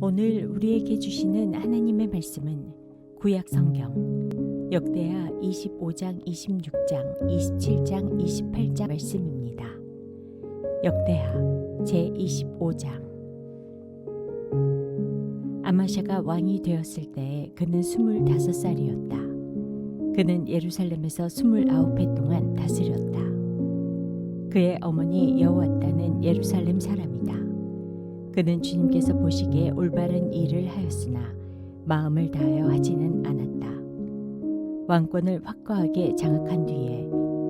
오늘 우리에게 주시는 하나님의 말씀은 구약 성경 역대하 25장, 26장, 27장, 28장 말씀입니다. 역대하 제25장. 아마샤가 왕이 되었을 때 그는 25살이었다. 그는 예루살렘에서 29해 동안 다스렸다. 그의 어머니 여호와따는 예루살렘 사람이다. 그는 주님께서 보시기에 올바른 일을 하였으나 마음을 다하여 하지는 않았다. 왕권을 확고하게 장악한 뒤에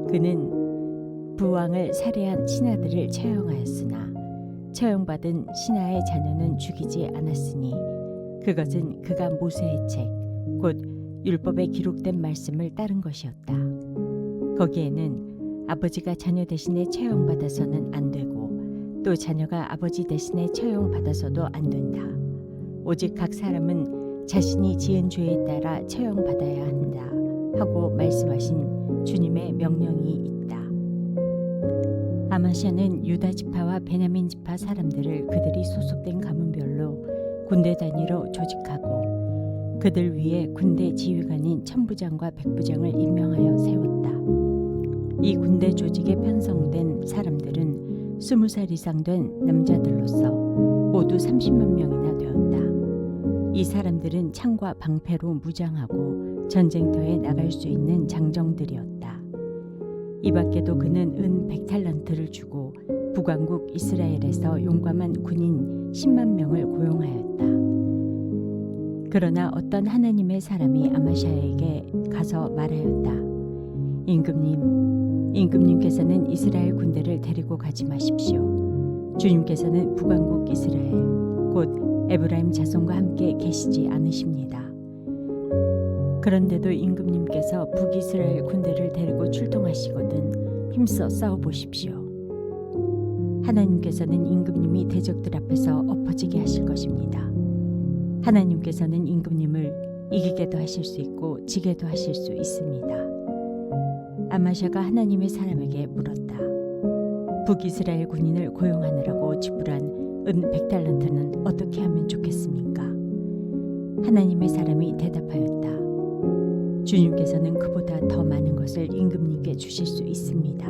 그는 부왕을 살해한 신하들을 처형하였으나 처형받은 신하의 자녀는 죽이지 않았으니 그것은 그가 모세의 책, 곧 율법에 기록된 말씀을 따른 것이었다. 거기에는 아버지가 자녀 대신에 처형받아서는 안 되고 또 자녀가 아버지 대신에 처형받아서도 안 된다. 오직 각 사람은 자신이 지은 죄에 따라 처형받아야 한다 하고 말씀하신 주님의 명령이 있다. 아마샤는 유다 지파와 베냐민 지파 사람들을 그들이 소속된 가문별로 군대 단위로 조직하고 그들 위에 군대 지휘관인 천부장과 백부장을 임명하여 세웠다. 이 군대 조직에 편성된 사람들은 20살 이상 된 남자들로서 모두 30만 명이나 되었다. 이 사람들은 창과 방패로 무장하고 전쟁터에 나갈 수 있는 장정들이었다. 이 밖에도 그는 은 100탈란트를 주고 북왕국 이스라엘에서 용감한 군인 10만 명을 고용하였다. 그러나 어떤 하나님의 사람이 아마샤에게 가서 말하였다. 임금님께서는 이스라엘 군대를 데리고 가지 마십시오. 주님께서는 북왕국 이스라엘, 곧 에브라임 자손과 함께 계시지 않으십니다. 그런데도 임금님께서 북이스라엘 군대를 데리고 출동하시거든 힘써 싸워보십시오. 하나님께서는 임금님이 대적들 앞에서 엎어지게 하실 것입니다. 하나님께서는 임금님을 이기게도 하실 수 있고 지게도 하실 수 있습니다. 아마샤가 하나님의 사람에게 물었다. 북이스라엘 군인을 고용하느라고 지불한 은 100달란트는 어떻게 하면 좋겠습니까? 하나님의 사람이 대답하였다. 주님께서는 그보다 더 많은 것을 임금님께 주실 수 있습니다.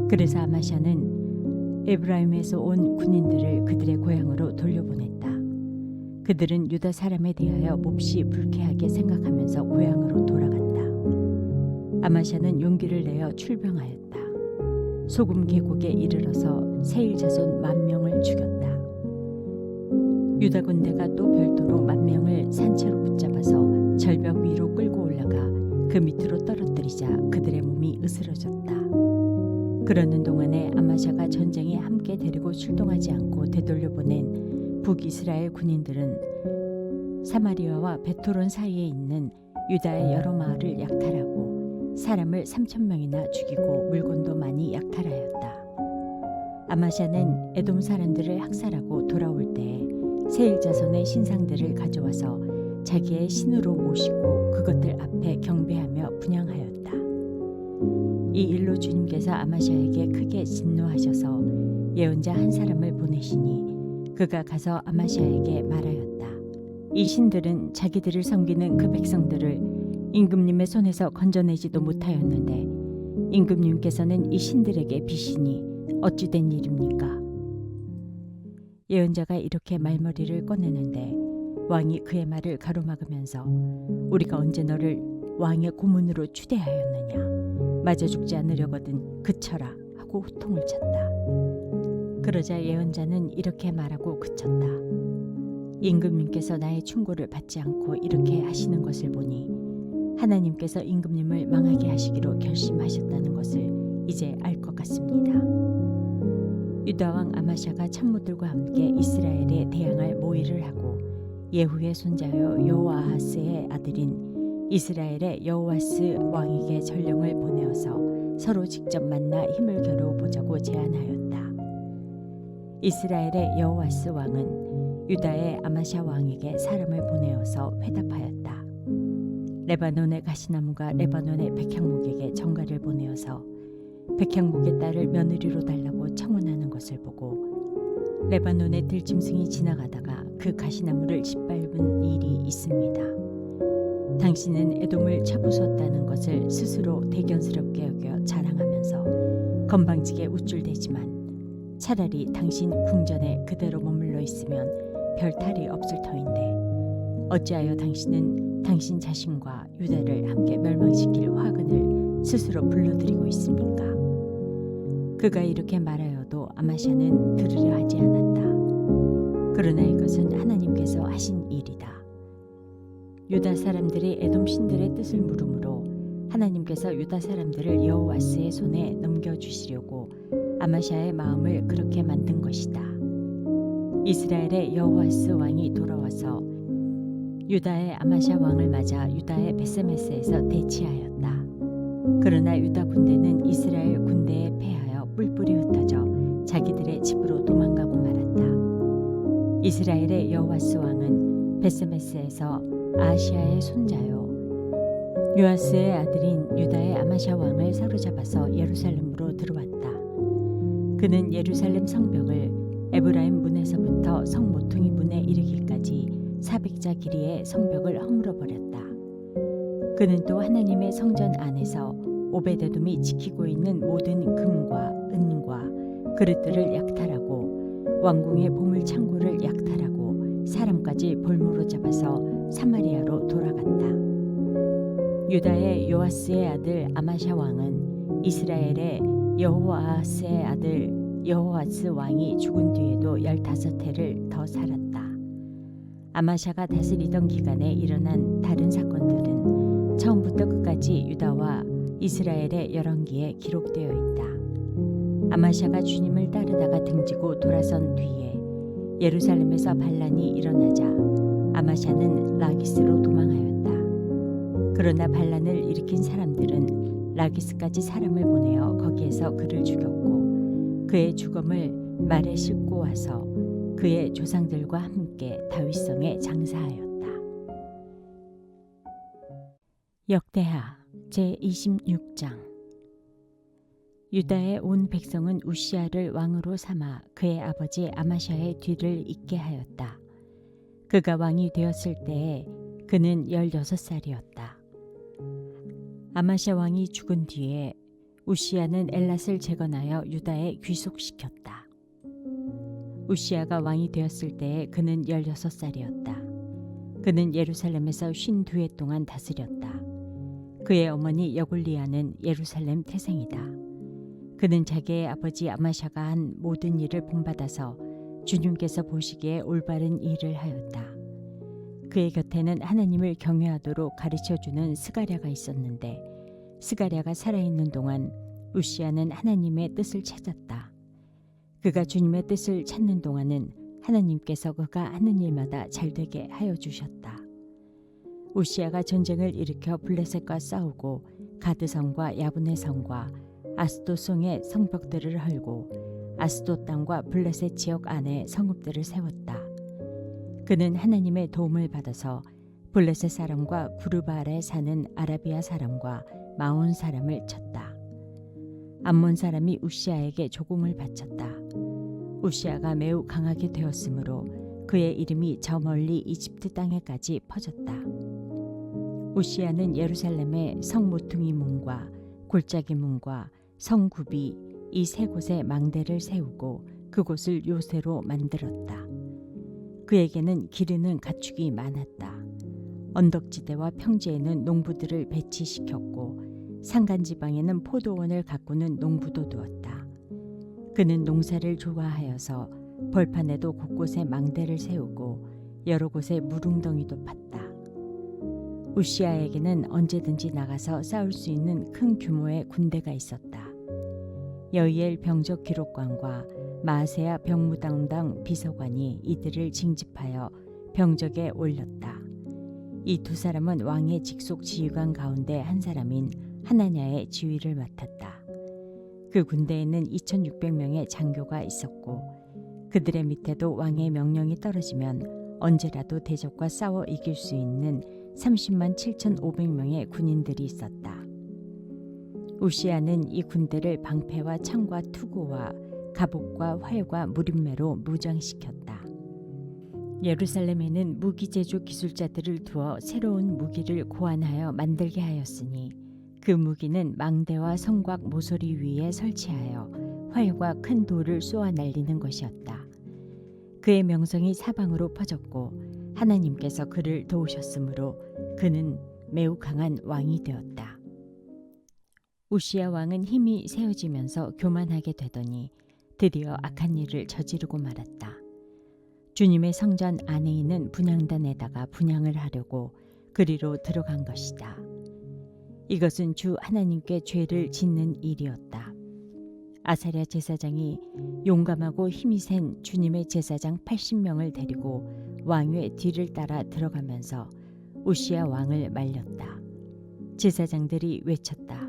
그래서 아마샤는 에브라임에서 온 군인들을 그들의 고향으로 돌려보냈다. 그들은 유다 사람에 대하여 몹시 불쾌하게 생각하면서 고향으로 돌아갔다. 아마샤는 용기를 내어 출병하였다. 소금 계곡에 이르러서 세일 자손 10,000명을 죽였다. 유다 군대가 또 별도로 10,000명을 산채로 붙잡아서 절벽 위로 끌고 올라가 그 밑으로 떨어뜨리자 그들의 몸이 으스러졌다. 그러는 동안에 아마샤가 전쟁에 함께 데리고 출동하지 않고 되돌려보낸 북이스라엘 군인들은 사마리아와 베토론 사이에 있는 유다의 여러 마을을 약탈하고 사람을 3,000명이나 죽이고 물건도 많이 약탈하였다. 아마샤는 에돔 사람들을 학살하고 돌아올 때에 세일 자손의 신상들을 가져와서 자기의 신으로 모시고 그것들 앞에 경배하며 분향하였다. 이 일로 주님께서 아마샤에게 크게 진노하셔서 예언자 한 사람을 보내시니 그가 가서 아마샤에게 말하였다. 이 신들은 자기들을 섬기는 그 백성들을 임금님의 손에서 건져내지도 못하였는데 임금님께서는 이 신들에게 비시니 어찌 된 일입니까? 예언자가 이렇게 말머리를 꺼내는데 왕이 그의 말을 가로막으면서 우리가 언제 너를 왕의 고문으로 추대하였느냐? 맞아 죽지 않으려거든 그쳐라 하고 호통을 쳤다. 그러자 예언자는 이렇게 말하고 그쳤다. 임금님께서 나의 충고를 받지 않고 이렇게 하시는 것을 보니 하나님께서 임금님을 망하게 하시기로 결심하셨다는 것을 이제 알 것 같습니다. 유다 왕 아마샤가 참모들과 함께 이스라엘에 대항할 모의를 하고 예후의 손자여 여호아하스의 아들인 이스라엘의 여호아스 왕에게 전령을 보내어서 서로 직접 만나 힘을 겨루어 보자고 제안하였다. 이스라엘의 여호아스 왕은 유다의 아마샤 왕에게 사람을 보내어서 회답하였다. 레바논의 가시나무가 레바논의 백향목에게 정가를 보내어서 백향목의 딸을 며느리로 달라고 청혼하는 것을 보고 레바논의 들짐승이 지나가다가 그 가시나무를 짓밟은 일이 있습니다. 당신은 에돔을 쳐부쉈다는 것을 스스로 대견스럽게 여겨 자랑하면서 건방지게 우쭐대지만 차라리 당신 궁전에 그대로 머물러 있으면 별 탈이 없을 터인데 어찌하여 당신은 당신 자신과 유다를 함께 멸망시킬 화근을 스스로 불러들이고 있습니까? 그가 이렇게 말하여도 아마샤는 들으려 하지 않았다. 그러나 이것은 하나님께서 하신 일이다. 유다 사람들이 에돔 신들의 뜻을 물으므로 하나님께서 유다 사람들을 여호와스의 손에 넘겨주시려고 아마샤의 마음을 그렇게 만든 것이다. 이스라엘의 여호와스 왕이 돌아와서 유다의 아마샤 왕을 맞아 유다의 베세메스에서 대치하였다. 그러나 유다 군대는 이스라엘 군대에 패하여 뿔뿔이 흩어져 자기들의 집으로 도망가고 말았다. 이스라엘의 여호와스 왕은 베세메스에서 아하시아의 손자요 요아스의 아들인 유다의 아마샤 왕을 사로잡아서 예루살렘으로 들어왔다. 그는 예루살렘 성벽을 에브라임 문에서부터 성 모퉁이 문에 이르기까지 400자 길이의 성벽을 허물어 버렸다. 그는 또 하나님의 성전 안에서 오베데돔이 지키고 있는 모든 금과 은과 그릇들을 약탈하고 왕궁의 보물 창고를 약탈하고 사람까지 볼모로 잡아서 사마리아로 돌아갔다. 유다의 요아스의 아들 아마샤 왕은 이스라엘의 여호아스의 아들 여호아스 왕이 죽은 뒤에도 15해를 더 살았다. 아마샤가 다스리던 기간에 일어난 다른 사건들은 처음부터 끝까지 유다와 이스라엘의 열왕기에 기록되어 있다. 아마샤가 주님을 따르다가 등지고 돌아선 뒤에 예루살렘에서 반란이 일어나자 아마샤는 라기스로 도망하였다. 그러나 반란을 일으킨 사람들은 라기스까지 사람을 보내어 거기에서 그를 죽였고 그의 죽음을 말에 싣고 와서 그의 조상들과 함께 다윗성에 장사하였다. 역대하 제26장. 유다의 온 백성은 우시아를 왕으로 삼아 그의 아버지 아마샤의 뒤를 잇게 하였다. 그가 왕이 되었을 때에 그는 16살이었다. 아마샤 왕이 죽은 뒤에 우시아는 엘랏을 재건하여 유다에 귀속시켰다. 우시아가 왕이 되었을 때에 그는 16살이었다. 그는 예루살렘에서 52해 동안 다스렸다. 그의 어머니 여골리아는 예루살렘 태생이다. 그는 자기의 아버지 아마샤가 한 모든 일을 본받아서 주님께서 보시기에 올바른 일을 하였다. 그의 곁에는 하나님을 경외하도록 가르쳐주는 스가랴가 있었는데 스가랴가 살아있는 동안 우시아는 하나님의 뜻을 찾았다. 그가 주님의 뜻을 찾는 동안은 하나님께서 그가 하는 일마다 잘되게 하여 주셨다. 우시아가 전쟁을 일으켜 블레셋과 싸우고 가드성과 야분의 성과 아스돗성의 성벽들을 헐고 아스돗 땅과 블레셋 지역 안에 성읍들을 세웠다. 그는 하나님의 도움을 받아서 블레셋 사람과 구르바알에 사는 아라비아 사람과 마온 사람을 쳤다. 암몬 사람이 우시아에게 조공을 바쳤다. 우시아가 매우 강하게 되었으므로 그의 이름이 저 멀리 이집트 땅에까지 퍼졌다. 우시아는 예루살렘의 성 모퉁이 문과 골짜기 문과 성굽이 이 세 곳에 망대를 세우고 그곳을 요새로 만들었다. 그에게는 기르는 가축이 많았다. 언덕지대와 평지에는 농부들을 배치시켰고 산간지방에는 포도원을 가꾸는 농부도 두었다. 그는 농사를 좋아하여서 벌판에도 곳곳에 망대를 세우고 여러 곳에 무릉덩이도 팠다. 우시아에게는 언제든지 나가서 싸울 수 있는 큰 규모의 군대가 있었다. 여이엘 병적 기록관과 마아세야 병무당당 비서관이 이들을 징집하여 병적에 올렸다. 이 두 사람은 왕의 직속 지휘관 가운데 한 사람인 하나냐의 지휘를 맡았다. 그 군대에는 2,600명의 장교가 있었고 그들의 밑에도 왕의 명령이 떨어지면 언제라도 대적과 싸워 이길 수 있는 30만 7,500명의 군인들이 있었다. 우시아는 이 군대를 방패와 창과 투구와 갑옷과 활과 무림매로 무장시켰다. 예루살렘에는 무기 제조 기술자들을 두어 새로운 무기를 고안하여 만들게 하였으니 그 무기는 망대와 성곽 모서리 위에 설치하여 활과 큰 돌을 쏘아 날리는 것이었다. 그의 명성이 사방으로 퍼졌고 하나님께서 그를 도우셨으므로 그는 매우 강한 왕이 되었다. 우시야 왕은 힘이 세어지면서 교만하게 되더니 드디어 악한 일을 저지르고 말았다. 주님의 성전 안에 있는 분향단에다가 분향을 하려고 그리로 들어간 것이다. 이것은 주 하나님께 죄를 짓는 일이었다. 아사랴 제사장이 용감하고 힘이 센 주님의 제사장 80명을 데리고 왕의 뒤를 따라 들어가면서 우시야 왕을 말렸다. 제사장들이 외쳤다.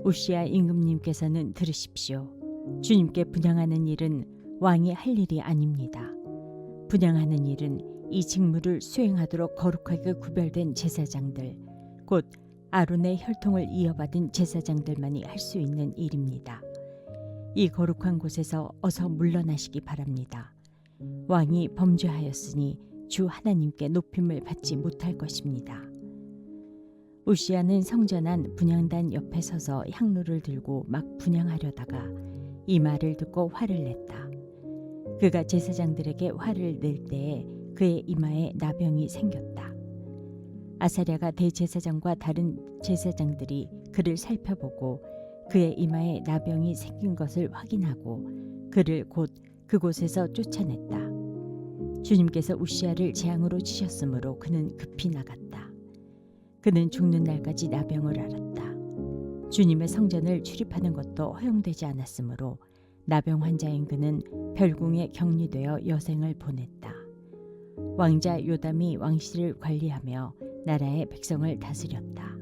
우시야 임금님께서는 들으십시오. 주님께 분향하는 일은 왕이 할 일이 아닙니다. 분향하는 일은 이 직무를 수행하도록 거룩하게 구별된 제사장들, 곧 아론의 혈통을 이어받은 제사장들만이 할 수 있는 일입니다. 이 거룩한 곳에서 어서 물러나시기 바랍니다. 왕이 범죄하였으니 주 하나님께 높임을 받지 못할 것입니다. 우시야는 성전 안 분향단 옆에 서서 향로를 들고 막 분향하려다가 이 말을 듣고 화를 냈다. 그가 제사장들에게 화를 낼 때에 그의 이마에 나병이 생겼다. 아사랴가 대제사장과 다른 제사장들이 그를 살펴보고 그의 이마에 나병이 생긴 것을 확인하고 그를 곧 그곳에서 쫓아냈다. 주님께서 우시야를 재앙으로 치셨으므로 그는 급히 나갔다. 그는 죽는 날까지 나병을 앓았다. 주님의 성전을 출입하는 것도 허용되지 않았으므로 나병 환자인 그는 별궁에 격리되어 여생을 보냈다. 왕자 요담이 왕실을 관리하며 나라의 백성을 다스렸다.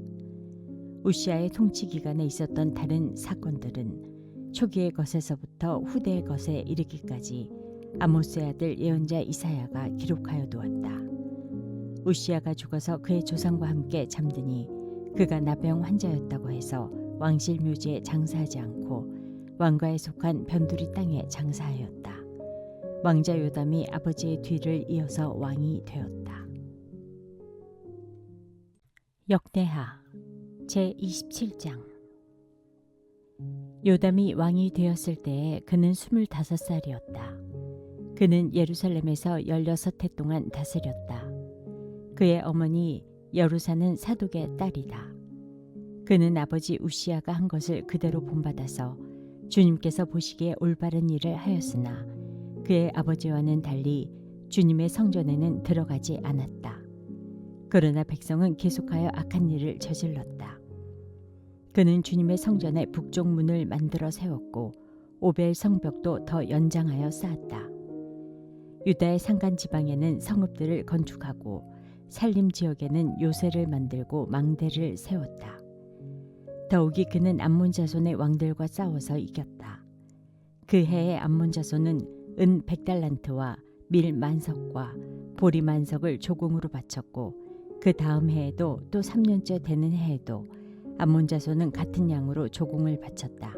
우시야의 통치 기간에 있었던 다른 사건들은 초기의 것에서부터 후대의 것에 이르기까지 아모스의 아들 예언자 이사야가 기록하여 두었다. 우시야가 죽어서 그의 조상과 함께 잠드니 그가 나병 환자였다고 해서 왕실 묘지에 장사하지 않고 왕가에 속한 변두리 땅에 장사하였다. 왕자 요담이 아버지의 뒤를 이어서 왕이 되었다. 역대하 제27장. 요담이 왕이 되었을 때에 그는 25살이었다. 그는 예루살렘에서 16해 동안 다스렸다. 그의 어머니 여루사는 사독의 딸이다. 그는 아버지 우시야가 한 것을 그대로 본받아서 주님께서 보시기에 올바른 일을 하였으나 그의 아버지와는 달리 주님의 성전에는 들어가지 않았다. 그러나 백성은 계속하여 악한 일을 저질렀다. 그는 주님의 성전에 북쪽 문을 만들어 세웠고 오벨 성벽도 더 연장하여 쌓았다. 유다의 산간 지방에는 성읍들을 건축하고 살림 지역에는 요새를 만들고 망대를 세웠다. 더욱이 그는 암몬 자손의 왕들과 싸워서 이겼다. 그 해에 암몬 자손은 은 100달란트와 밀 만석과 보리 만석을 조공으로 바쳤고 그 다음 해에도 또 3년째 되는 해에도 암몬 자손은 같은 양으로 조공을 바쳤다.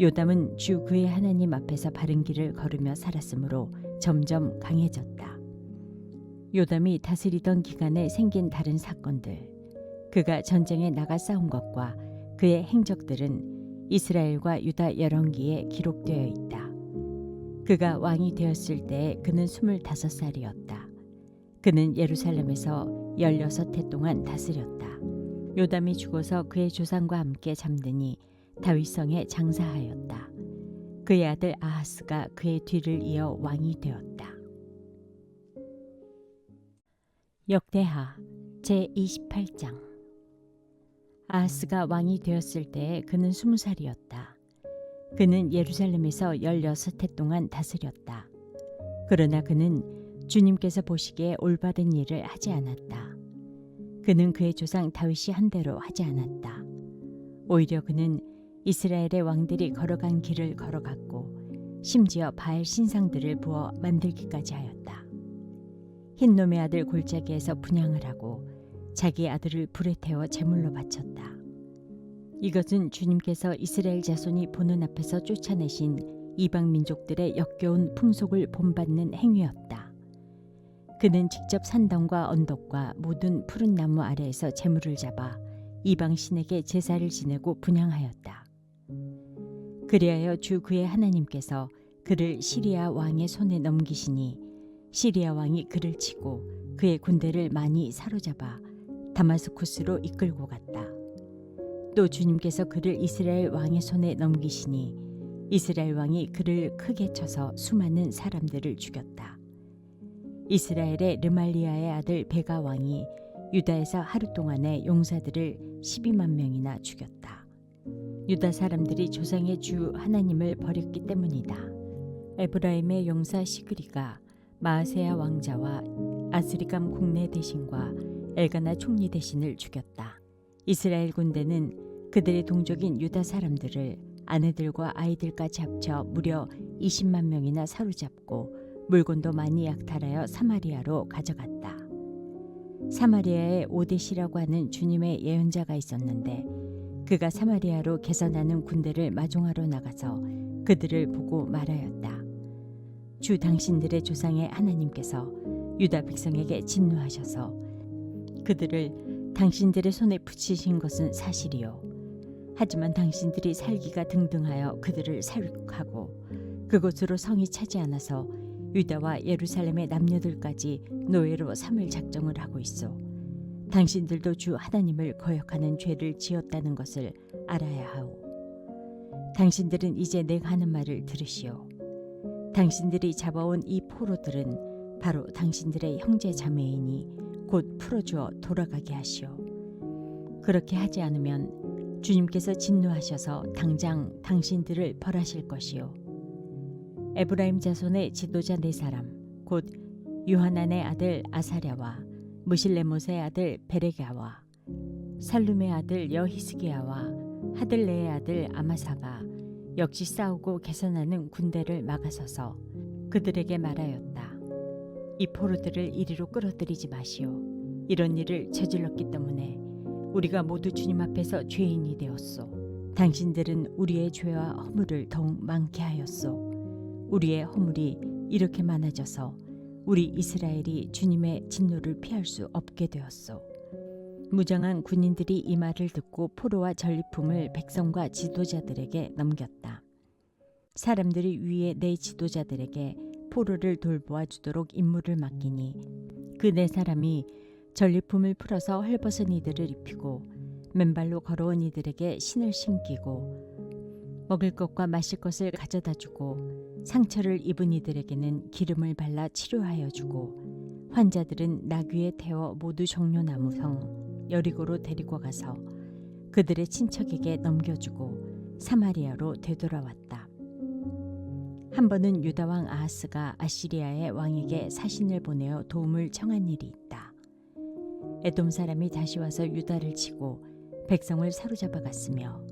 요담은 주 그의 하나님 앞에서 바른 길을 걸으며 살았으므로 점점 강해졌다. 요담이 다스리던 기간에 생긴 다른 사건들, 그가 전쟁에 나가 싸운 것과 그의 행적들은 이스라엘과 유다 열왕기에 기록되어 있다. 그가 왕이 되었을 때에 그는 25살이었다. 그는 예루살렘에서 16해 동안 다스렸다. 요담이 죽어서 그의 조상과 함께 잠드니 다윗성에 장사하였다. 그의 아들 아하스가 그의 뒤를 이어 왕이 되었다. 역대하 제28장. 아하스가 왕이 되었을 때에 그는 20살이었다. 그는 예루살렘에서 16해 동안 다스렸다. 그러나 그는 주님께서 보시기에 올바른 일을 하지 않았다. 그는 그의 조상 다윗이 한 대로 하지 않았다. 오히려 그는 이스라엘의 왕들이 걸어간 길을 걸어갔고 심지어 바알 신상들을 부어 만들기까지 하였다. 흰놈의 아들 골짜기에서 분향을 하고 자기 아들을 불에 태워 제물로 바쳤다. 이것은 주님께서 이스라엘 자손이 보는 앞에서 쫓아내신 이방 민족들의 역겨운 풍속을 본받는 행위였다. 그는 직접 산당과 언덕과 모든 푸른 나무 아래에서 제물을 잡아 이방 신에게 제사를 지내고 분향하였다. 그리하여 주 그의 하나님께서 그를 시리아 왕의 손에 넘기시니 시리아 왕이 그를 치고 그의 군대를 많이 사로잡아 다마스쿠스로 이끌고 갔다. 또 주님께서 그를 이스라엘 왕의 손에 넘기시니 이스라엘 왕이 그를 크게 쳐서 수많은 사람들을 죽였다. 이스라엘의 르말리아의 아들 베가 왕이 유다에서 하루 동안에 용사들을 12만 명이나 죽였다. 유다 사람들이 조상의 주 하나님을 버렸기 때문이다. 에브라임의 용사 시그리가 마아세야 왕자와 아스리감 국내 대신과 엘가나 총리 대신을 죽였다. 이스라엘 군대는 그들의 동족인 유다 사람들을 아내들과 아이들까지 합쳐 무려 20만 명이나 사로잡고 물건도 많이 약탈하여 사마리아로 가져갔다. 사마리아에 오데시라고 하는 주님의 예언자가 있었는데 그가 사마리아로 개선하는 군대를 마중하러 나가서 그들을 보고 말하였다. 주 당신들의 조상의 하나님께서 유다 백성에게 진노하셔서 그들을 당신들의 손에 붙이신 것은 사실이요. 하지만 당신들이 살기가 등등하여 그들을 살육하고 그곳으로 성이 차지 않아서 유다와 예루살렘의 남녀들까지 노예로 삼을 작정을 하고 있어. 당신들도 주 하나님을 거역하는 죄를 지었다는 것을 알아야 하오. 당신들은 이제 내가 하는 말을 들으시오. 당신들이 잡아온 이 포로들은 바로 당신들의 형제 자매이니 곧 풀어주어 돌아가게 하시오. 그렇게 하지 않으면 주님께서 진노하셔서 당장 당신들을 벌하실 것이요. 에브라임 자손의 지도자 네 사람 곧 요하난의 아들 아사랴와 무실레못의 아들 베레가와 살룸의 아들 여히스기야와 하들레의 아들 아마사가 역시 싸우고 개선하는 군대를 막아서서 그들에게 말하였다. 이 포로들을 이리로 끌어들이지 마시오. 이런 일을 저질렀기 때문에 우리가 모두 주님 앞에서 죄인이 되었소. 당신들은 우리의 죄와 허물을 더욱 많게 하였소. 우리의 허물이 이렇게 많아져서 우리 이스라엘이 주님의 진노를 피할 수 없게 되었소. 무장한 군인들이 이 말을 듣고 포로와 전리품을 백성과 지도자들에게 넘겼다. 사람들이 위에 네 지도자들에게 포로를 돌보아 주도록 임무를 맡기니 그 네 사람이 전리품을 풀어서 헐벗은 이들을 입히고 맨발로 걸어온 이들에게 신을 신기고 먹을 것과 마실 것을 가져다 주고 상처를 입은 이들에게는 기름을 발라 치료하여 주고 환자들은 나귀에 태워 모두 종려나무 성 여리고로 데리고 가서 그들의 친척에게 넘겨주고 사마리아로 되돌아왔다. 한 번은 유다 왕 아하스가 아시리아의 왕에게 사신을 보내어 도움을 청한 일이 있다. 에돔 사람이 다시 와서 유다를 치고 백성을 사로잡아 갔으며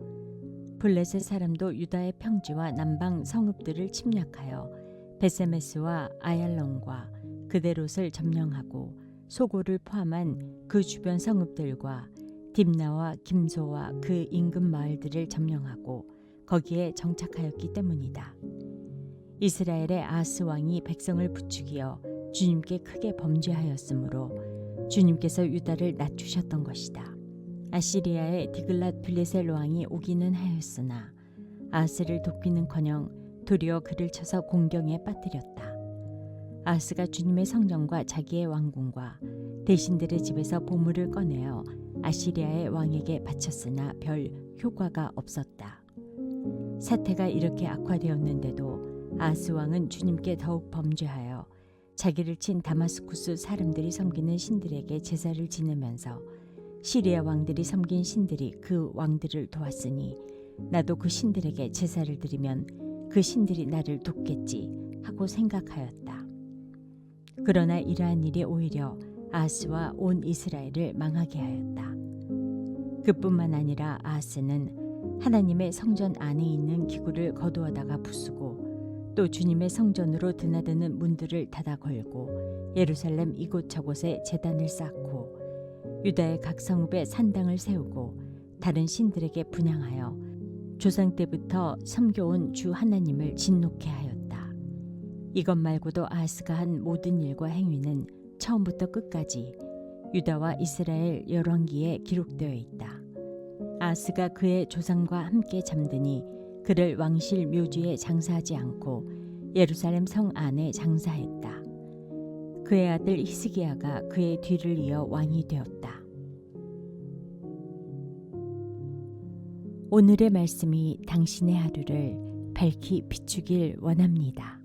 블레셋 사람도 유다의 평지와 남방 성읍들을 침략하여 베세메스와 아얄론과 그데롯을 점령하고 소고를 포함한 그 주변 성읍들과 딥나와 김소와 그 인근 마을들을 점령하고 거기에 정착하였기 때문이다. 이스라엘의 아하스 왕이 백성을 부추기어 주님께 크게 범죄하였으므로 주님께서 유다를 낮추셨던 것이다. 아시리아의 디글랏 빌레셀 왕이 오기는 하였으나 아하스를 돕기는커녕 도리어 그를 쳐서 공경에 빠뜨렸다. 아하스가 주님의 성전과 자기의 왕궁과 대신들의 집에서 보물을 꺼내어 아시리아의 왕에게 바쳤으나 별 효과가 없었다. 사태가 이렇게 악화되었는데도 아하스 왕은 주님께 더욱 범죄하여 자기를 친 다마스쿠스 사람들이 섬기는 신들에게 제사를 지내면서 시리아 왕들이 섬긴 신들이 그 왕들을 도왔으니 나도 그 신들에게 제사를 드리면 그 신들이 나를 돕겠지 하고 생각하였다. 그러나 이러한 일이 오히려 아하스와 온 이스라엘을 망하게 하였다. 그뿐만 아니라 아하스는 하나님의 성전 안에 있는 기구를 거두어다가 부수고 또 주님의 성전으로 드나드는 문들을 닫아 걸고 예루살렘 이곳저곳에 제단을 쌓고 유다의 각 성읍에 산당을 세우고 다른 신들에게 분향하여 조상 때부터 섬겨온 주 하나님을 진노케 하였다. 이것 말고도 아하스가 한 모든 일과 행위는 처음부터 끝까지 유다와 이스라엘 열왕기에 기록되어 있다. 아하스가 그의 조상과 함께 잠드니 그를 왕실 묘지에 장사하지 않고 예루살렘 성 안에 장사했다. 그의 아들 히스기야가 그의 뒤를 이어 왕이 되었다. 오늘의 말씀이 당신의 하루를 밝히 비추길 원합니다.